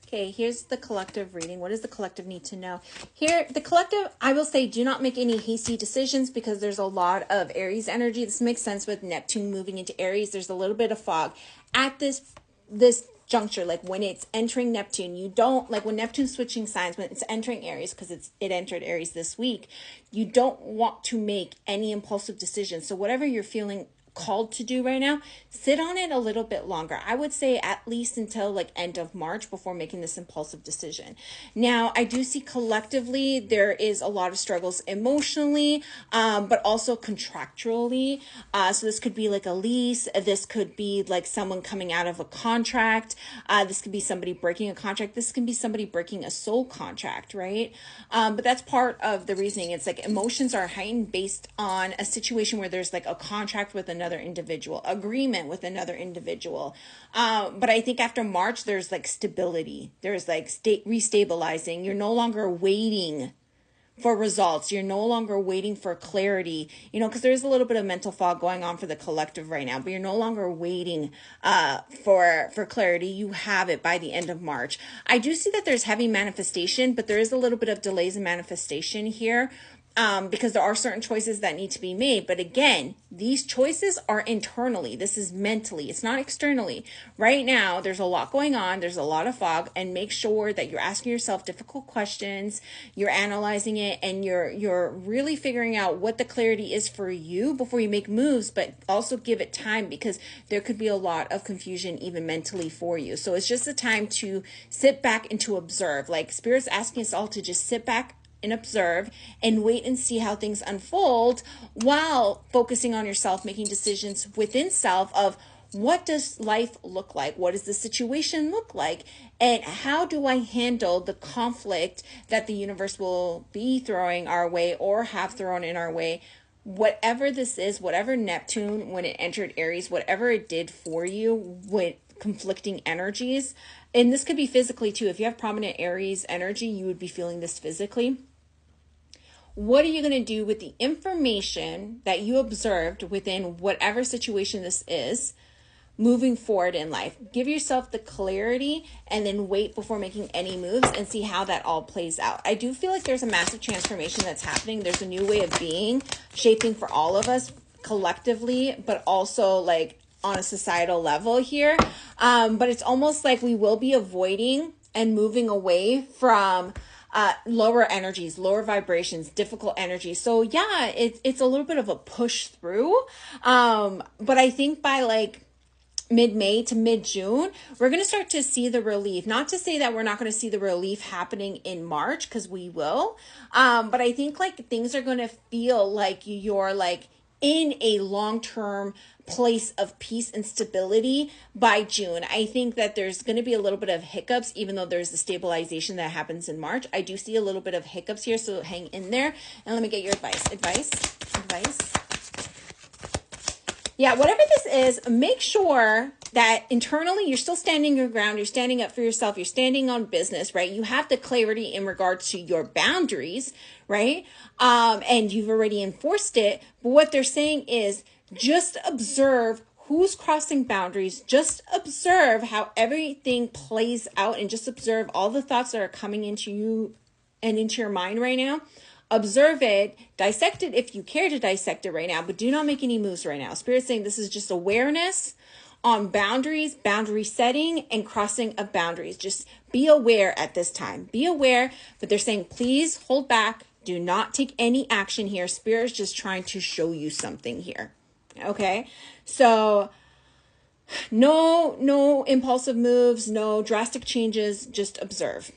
Okay, here's the collective reading. What does the collective need to know? Here, the collective, I will say, do not make any hasty decisions because there's a lot of Aries energy. This makes sense with Neptune moving into Aries. There's a little bit of fog at this juncture, like when it's entering Neptune. You don't, like when Neptune's switching signs, when it's entering Aries, because it entered Aries this week, you don't want to make any impulsive decisions. So whatever you're feeling called to do right now, sit on it a little bit longer. I would say at least until like end of March before making this impulsive decision. Now, I do see collectively there is a lot of struggles emotionally, but also contractually. So this could be like a lease. This could be like someone coming out of a contract. This could be somebody breaking a contract. This can be somebody breaking a soul contract, right? But that's part of the reasoning. It's like emotions are heightened based on a situation where there's like a contract with another individual, agreement with another individual. But I think after March, there's like stability. There's like restabilizing. You're no longer waiting for results. You're no longer waiting for clarity, because there's a little bit of mental fog going on for the collective right now, but you're no longer waiting for clarity. You have it by the end of March. I do see that there's heavy manifestation, but there is a little bit of delays in manifestation here. Because there are certain choices that need to be made. But again, these choices are internally. This is mentally. It's not externally. Right now, there's a lot going on. There's a lot of fog. And make sure that you're asking yourself difficult questions. You're analyzing it. And you're really figuring out what the clarity is for you before you make moves. But also give it time, because there could be a lot of confusion even mentally for you. So it's just a time to sit back and to observe. Like Spirit's asking us all to just sit back and observe and wait and see how things unfold while focusing on yourself, making decisions within self of what does life look like? What does the situation look like? And how do I handle the conflict that the universe will be throwing our way or have thrown in our way? Whatever this is, whatever Neptune, when it entered Aries, whatever it did for you with conflicting energies, and this could be physically too. If you have prominent Aries energy, you would be feeling this physically. What are you going to do with the information that you observed within whatever situation this is moving forward in life? Give yourself the clarity and then wait before making any moves and see how that all plays out. I do feel like there's a massive transformation that's happening. There's a new way of being shaping for all of us collectively, but also like on a societal level here. But it's almost like we will be avoiding and moving away from lower energies, lower vibrations, difficult energies. So yeah, it's a little bit of a push through. But I think by like mid-May to mid-June, we're going to start to see the relief. Not to say that we're not going to see the relief happening in March, because we will. But I think like things are going to feel like you're like in a long-term place of peace and stability by June. I think that there's going to be a little bit of hiccups, even though there's the stabilization that happens in March. I do see a little bit of hiccups here, so hang in there. And let me get your advice. Yeah, whatever this is, make sure that internally you're still standing your ground. You're standing up for yourself. You're standing on business, right? You have the clarity in regards to your boundaries, right? And you've already enforced it. But what they're saying is just observe who's crossing boundaries. Just observe how everything plays out, and just observe all the thoughts that are coming into you and into your mind right now. Observe it, dissect it if you care to dissect it right now, but do not make any moves right now. Spirit's saying this is just awareness on boundaries, boundary setting, and crossing of boundaries. Just be aware at this time. Be aware, but they're saying please hold back. Do not take any action here. Spirit's just trying to show you something here. Okay? So no impulsive moves, no drastic changes, just observe.